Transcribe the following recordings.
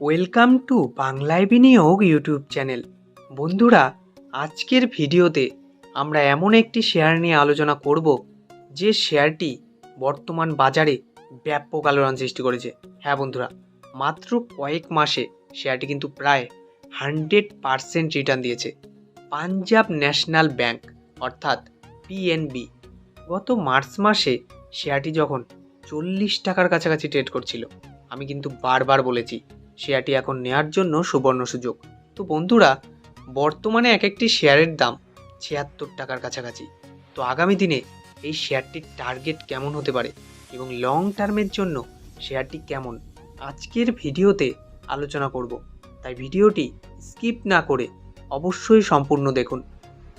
Welcome to বাংলায় বিনিয়োগ YouTube channel. বন্ধুরা, আজকের ভিডিওতে আমরা এমন একটি শেয়ার নিয়ে আলোচনা করব যে শেয়ারটি বর্তমান বাজারে ব্যাপক আলোড়ন সৃষ্টি করেছে। হ্যাঁ বন্ধুরা, মাত্র কয়েক মাসে শেয়ারটি কিন্তু প্রায় 100% রিটার্ন দিয়েছে। পাঞ্জাব ন্যাশনাল ব্যাংক অর্থাৎ পিএনবি গত মার্চ মাসে শেয়ারটি যখন 40 টাকার কাছাকাছি ট্রেড করছিল, আমি কিন্তু বারবার বলেছি শেয়ারটি এখন নেওয়ার জন্য সুবর্ণ সুযোগ। তো বন্ধুরা, বর্তমানে এক একটি শেয়ারের দাম 76 টাকার কাছাকাছি। তো আগামী দিনে এই শেয়ারটির টার্গেট কেমন হতে পারে এবং লং টার্মের জন্য শেয়ারটি কেমন, আজকের ভিডিওতে আলোচনা করব। তাই ভিডিওটি স্কিপ না করে অবশ্যই সম্পূর্ণ দেখুন।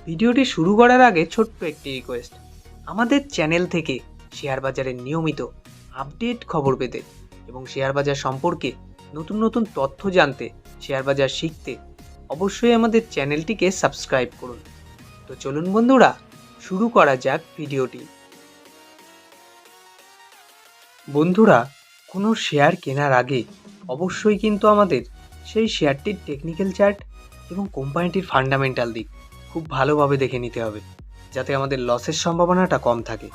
ভিডিওটি শুরু করার আগে ছোট্ট একটি রিকোয়েস্ট, আমাদের চ্যানেল থেকে শেয়ার বাজারের নিয়মিত আপডেট খবর পেতে এবং শেয়ার বাজার সম্পর্কে নতুন নতুন তথ্য জানতে, শেয়ার বাজার শিখতে অবশ্যই আমাদের চ্যানেলটিকে সাবস্ক্রাইব করুন। তো চলুন বন্ধুরা, শুরু করা যাক ভিডিওটি। বন্ধুরা, কোনো শেয়ার কেনার আগে অবশ্যই কিন্তু আমাদের সেই শেয়ারটির টেকনিক্যাল চার্ট এবং কোম্পানিটির ফান্ডামেন্টাল দিক খুব ভালোভাবে দেখে নিতে হবে, যাতে আমাদের লসের সম্ভাবনাটা কম থাকে।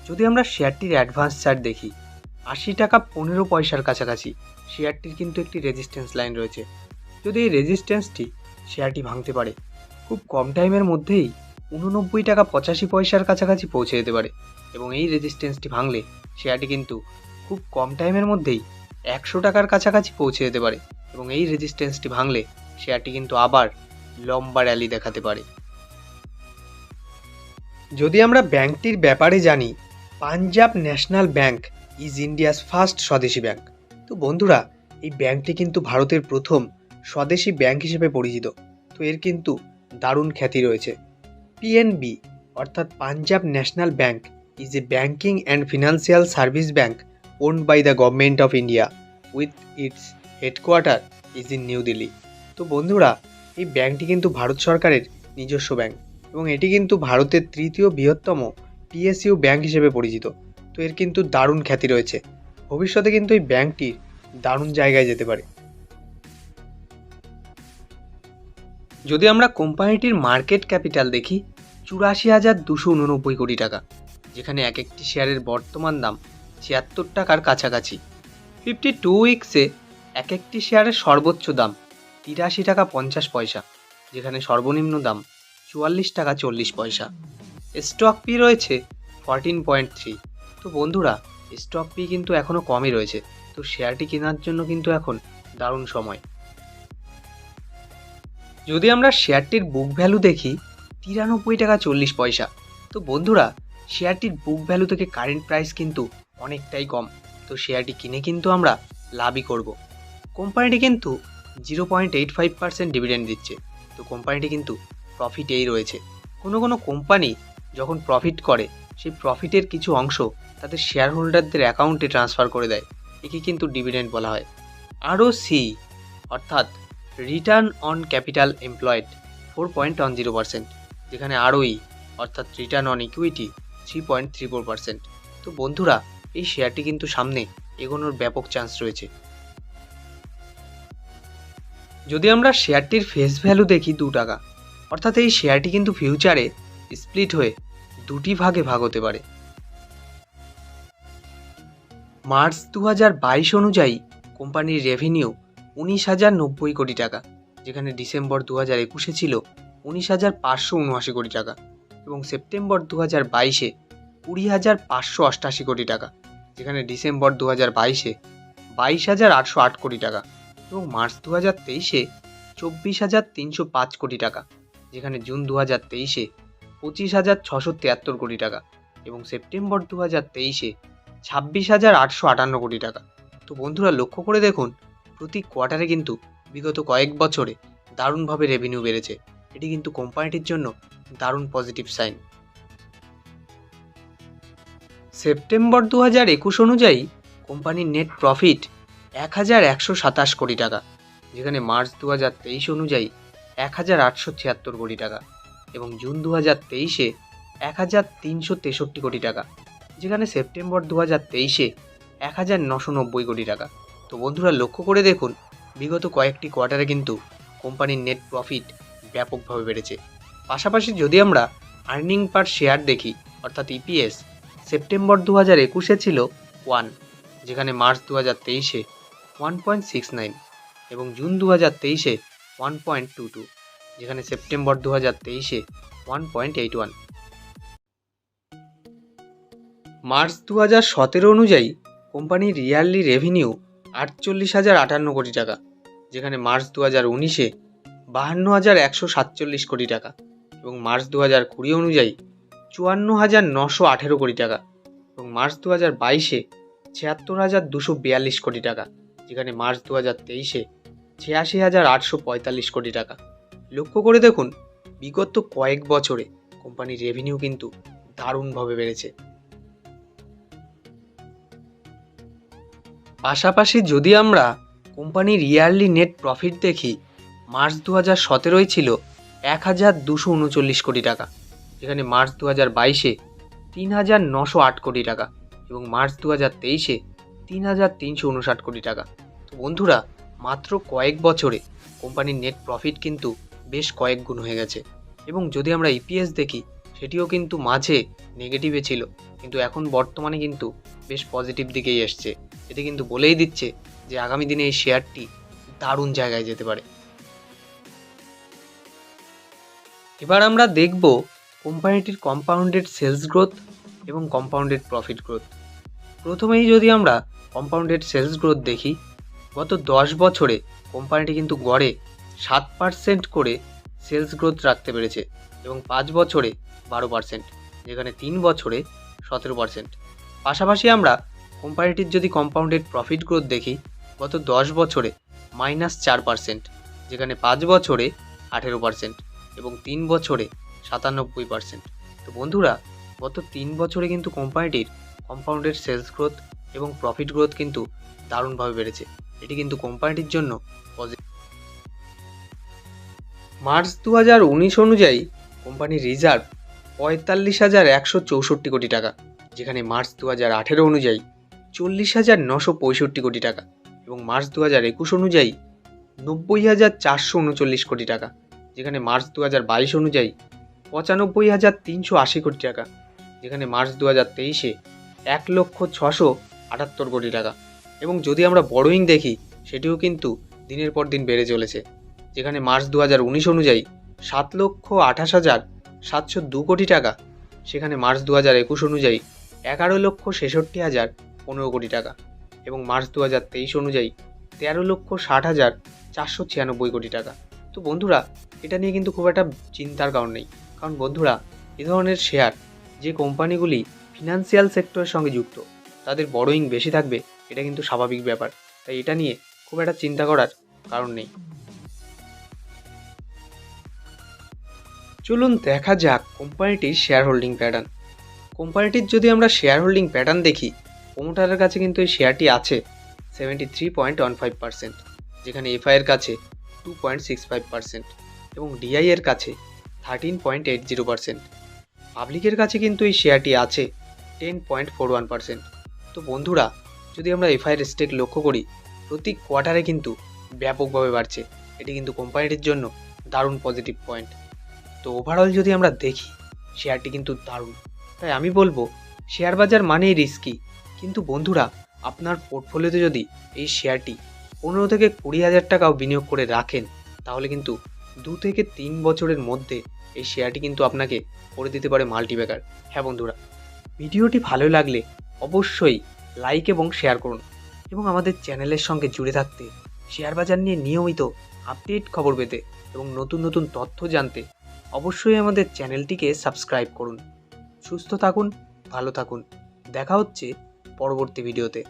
যদি আমরা শেয়ারটির অ্যাডভান্স চার্ট দেখি, 80 টাকা 15 পয়সার কাছাকাছি শেয়ারটির কিন্তু একটি রেজিস্ট্যান্স লাইন রয়েছে। যদি এই রেজিস্ট্যান্সটি শেয়ারটি ভাঙতে পারে, খুব কম টাইমের মধ্যেই 89 টাকা 85 পয়সার কাছাকাছি পৌঁছে যেতে পারে। এবং এই রেজিস্ট্যান্সটি ভাঙলে শেয়ারটি কিন্তু খুব কম টাইমের মধ্যেই 100 টাকার কাছাকাছি পৌঁছে যেতে পারে। এবং এই রেজিস্ট্যান্সটি ভাঙলে শেয়ারটি কিন্তু আবার লম্বা র্যালি দেখাতে পারে। যদি আমরা ব্যাংকটির ব্যাপারে জানি, Punjab National Bank is India's first স্বদেশি ব্যাংক। তো বন্ধুরা, এই ব্যাংকটি কিন্তু ভারতের প্রথম স্বদেশি ব্যাংক হিসেবে পরিচিত। তো এর কিন্তু দারুণ খ্যাতি রয়েছে। পিএনবি অর্থাৎ Punjab National Bank is a banking and financial service bank owned by the government of India with its headquarter is in New Delhi. তো বন্ধুরা, এই ব্যাংকটি কিন্তু ভারত সরকারের নিজস্ব ব্যাংক এবং এটি কিন্তু ভারতের তৃতীয় বৃহত্তম পিএসইউ ব্যাংক হিসেবে পরিচিত। তো এর কিন্তু দারুণ খ্যাতি রয়েছে। ভবিষ্যতে কিন্তু এই ব্যাংকটি দারুণ জায়গায় যেতে পারে। যদি আমরা কোম্পানিটির মার্কেট ক্যাপিটাল দেখি, 84,289 কোটি টাকা, যেখানে এক একটি শেয়ারের বর্তমান দাম 76 টাকার কাছাকাছি। 52 উইক্সে এক একটি শেয়ারের সর্বোচ্চ দাম 83 টাকা 50 পয়সা, যেখানে সর্বনিম্ন দাম 44 টাকা 40 পয়সা। স্টক পি রয়েছে 14.3। তো বন্ধুরা, স্টক পি কিন্তু এখনও কমই রয়েছে। তো শেয়ারটি কেনার জন্য কিন্তু এখন দারুণ সময়। যদি আমরা শেয়ারটির বুক ভ্যালু দেখি, 93 টাকা 40 পয়সা। তো বন্ধুরা, শেয়ারটির বুক ভ্যালু থেকে কারেন্ট প্রাইস কিন্তু অনেকটাই কম। তো শেয়ারটি কিনে কিন্তু আমরা লাভই করব। কোম্পানিটি কিন্তু 0.85% ডিভিডেন্ড দিচ্ছে। তো কোম্পানিটি কিন্তু প্রফিটেই রয়েছে। কোনো কোনো কোম্পানি যখন প্রফিট করে, সেই প্রফিটের কিছু অংশ তাদের শেয়ার হোল্ডারদের অ্যাকাউন্টে ট্রান্সফার করে দেয়। একে কিন্তু ডিভিডেন্ড বলা হয়। আরওসি অর্থাৎ রিটার্ন অন ক্যাপিটাল এমপ্লয়েড 4.10%, যেখানে আরওই অর্থাৎ রিটার্ন অন ইকুইটি 3.34%। তো বন্ধুরা, এই শেয়ারটি কিন্তু সামনে এগোনোর ব্যাপক চান্স রয়েছে। যদি আমরা শেয়ারটির ফেস ভ্যালু দেখি 2 টাকা, অর্থাৎ এই শেয়ারটি কিন্তু ফিউচারে স্প্লিট হয়ে দুটি ভাগে ভাগ হতে পারে। মার্চ 2022 অনুযায়ী কোম্পানির রেভিনিউ 19,090 কোটি টাকা, যেখানে ডিসেম্বর 2021 ছিল 19,579 কোটি টাকা এবং সেপ্টেম্বর 2022-এ 20,588 কোটি টাকা, যেখানে ডিসেম্বর 2022-এ 22,808 কোটি টাকা এবং মার্চ 2023-এ 24,305 কোটি টাকা, যেখানে জুন 2023-এ 25,673 কোটি টাকা এবং সেপ্টেম্বর 2023-এ 26,858 কোটি টাকা। তো বন্ধুরা, লক্ষ্য করে দেখুন, প্রতি কোয়ার্টারে কিন্তু বিগত কয়েক বছরে দারুণভাবে রেভিনিউ বেড়েছে। এটি কিন্তু কোম্পানিটির জন্য দারুণ পজিটিভ সাইন। সেপ্টেম্বর 2021 অনুযায়ী কোম্পানির নেট প্রফিট 1,127 কোটি টাকা, যেখানে মার্চ 2023 অনুযায়ী 1,876 কোটি টাকা এবং জুন 2023-এ 1,363 কোটি টাকা, যেখানে সেপ্টেম্বর 2023-এ 1,990 কোটি টাকা। তো বন্ধুরা, লক্ষ্য করে দেখুন, বিগত কয়েকটি কোয়ার্টারে কিন্তু কোম্পানির নেট প্রফিট ব্যাপকভাবে বেড়েছে। পাশাপাশি যদি আমরা আর্নিং পার শেয়ার দেখি অর্থাৎ ইপিএস, সেপ্টেম্বর 2021 ছিল 1, যেখানে মার্চ 2023 1.69 এবং জুন 2023 1.22, যেখানে সেপ্টেম্বর 2023 1.81। মার্চ 2017 অনুযায়ী কোম্পানির ইয়ারলি রেভিনিউ 48,058 কোটি টাকা, যেখানে মার্চ 2019 52,147 কোটি টাকা এবং মার্চ 2020 অনুযায়ী 54,918 কোটি টাকা এবং মার্চ 2022 76,242 কোটি টাকা, যেখানে মার্চ 2023 86,845 কোটি টাকা। লক্ষ্য করে দেখুন, বিগত কয়েক বছরে কোম্পানির রেভিনিউ কিন্তু দারুণভাবে বেড়েছে। পাশাপাশি যদি আমরা কোম্পানির ইয়ারলি নেট প্রফিট দেখি, মার্চ 2017 ছিল 1,239 কোটি টাকা, যেখানে মার্চ 2022 3,908 কোটি টাকা এবং মার্চ 2023 3,359 কোটি টাকা। তো বন্ধুরা, মাত্র কয়েক বছরে কোম্পানির নেট প্রফিট কিন্তু বেশ কয়েক গুণ হয়ে গেছে। এবং যদি আমরা ইপিএস দেখি, সেটিও কিন্তু মাঝে নেগেটিভে ছিল, কিন্তু এখন বর্তমানে কিন্তু বেশ পজিটিভ দিকেই এসছে। এটি কিন্তু বলেই দিচ্ছে যে আগামী দিনে এই শেয়ারটি দারুণ জায়গায় যেতে পারে। এবার আমরা দেখব কোম্পানিটির কম্পাউন্ডেড সেলস গ্রোথ এবং কম্পাউন্ডেড প্রফিট গ্রোথ। প্রথমেই যদি আমরা কম্পাউন্ডেড সেলস গ্রোথ দেখি, গত 10 বছরে কোম্পানিটি কিন্তু গড়ে 7% করে সেলস গ্রোথ রাখতে পেরেছে এবং 5 বছরে 12%, যেখানে 3 বছরে 17%। পাশাপাশি আমরা কোম্পানিটির যদি কম্পাউন্ডেড প্রফিট গ্রোথ দেখি, গত 10 বছরে -4%, যেখানে 5 বছরে 18% এবং 3 বছরে 97%। তো বন্ধুরা, গত 3 বছরে কিন্তু কোম্পানিটির কম্পাউন্ডেড সেলস গ্রোথ এবং প্রফিট গ্রোথ কিন্তু দারুণভাবে বেড়েছে। এটি কিন্তু কোম্পানিটির জন্য পজিটিভ। মার্চ 2019 অনুযায়ী কোম্পানির রিজার্ভ 45,164 কোটি টাকা, যেখানে মার্চ 2018 অনুযায়ী 40,965 কোটি টাকা এবং মার্চ 2021 অনুযায়ী 90,439 কোটি টাকা, যেখানে মার্চ 2022 অনুযায়ী 95,380 কোটি টাকা, যেখানে মার্চ 2023 1,678 কোটি টাকা। এবং যদি আমরা বড়োইং দেখি, সেটিও কিন্তু দিনের পর দিন বেড়ে চলেছে, যেখানে মার্চ 2019 অনুযায়ী 7,28,702 কোটি টাকা, সেখানে মার্চ 2021 অনুযায়ী 11,66,015 কোটি টাকা এবং মার্চ 2023 অনুযায়ী 13,60,496 কোটি টাকা। তো বন্ধুরা, এটা নিয়ে কিন্তু খুব একটা চিন্তার কারণ নেই, কারণ বন্ধুরা, এ ধরনের শেয়ার যে কোম্পানিগুলি ফিনান্সিয়াল সেক্টরের সঙ্গে যুক্ত, তাদের বড়োইং বেশি থাকবে, এটা কিন্তু স্বাভাবিক ব্যাপার। তাই এটা নিয়ে খুব একটা চিন্তা করার কারণ নেই। চলুন দেখা যাক কোম্পানিটির শেয়ার হোল্ডিং প্যাটার্ন। কোম্পানিটির যদি আমরা শেয়ার হোল্ডিং প্যাটার্ন দেখি, প্রোমোটারের কাছে কিন্তু এই শেয়ারটি আছে 73.15%, যেখানে এফআই এর কাছে 2.65% এবং ডিআই এর কাছে 13.80%। পাবলিকের কাছে কিন্তু এই শেয়ারটি আছে 10.41%। তো বন্ধুরা, যদি আমরা এফআই এর স্টেক লক্ষ্য করি, প্রতি কোয়ার্টারে কিন্তু ব্যাপকভাবে বাড়ছে। এটি কিন্তু কোম্পানিটির জন্য দারুণ পজিটিভ পয়েন্ট। তো ওভারঅল যদি আমরা দেখি, শেয়ারটি কিন্তু দারুণ। তাই আমি বলবো, শেয়ার বাজার মানেই রিস্কি, কিন্তু বন্ধুরা, আপনার পোর্টফোলিওতে যদি এই শেয়ারটি 15 থেকে 20,000 টাকাও বিনিয়োগ করে রাখেন, তাহলে কিন্তু 2 থেকে 3 বছরের মধ্যে এই শেয়ারটি কিন্তু আপনাকে করে দিতে পারে মাল্টিব্যাগার। হ্যাঁ বন্ধুরা, ভিডিওটি ভালো লাগলে অবশ্যই লাইক এবং শেয়ার করুন এবং আমাদের চ্যানেলের সঙ্গে জুড়ে থাকতে, শেয়ার বাজার নিয়ে নিয়মিত আপডেট খবর পেতে এবং নতুন নতুন তথ্য জানতে অবশ্যই আমাদের চ্যানেলটিকে সাবস্ক্রাইব করুন। সুস্থ থাকুন, ভালো থাকুন। দেখা হচ্ছে পরবর্তী ভিডিওতে।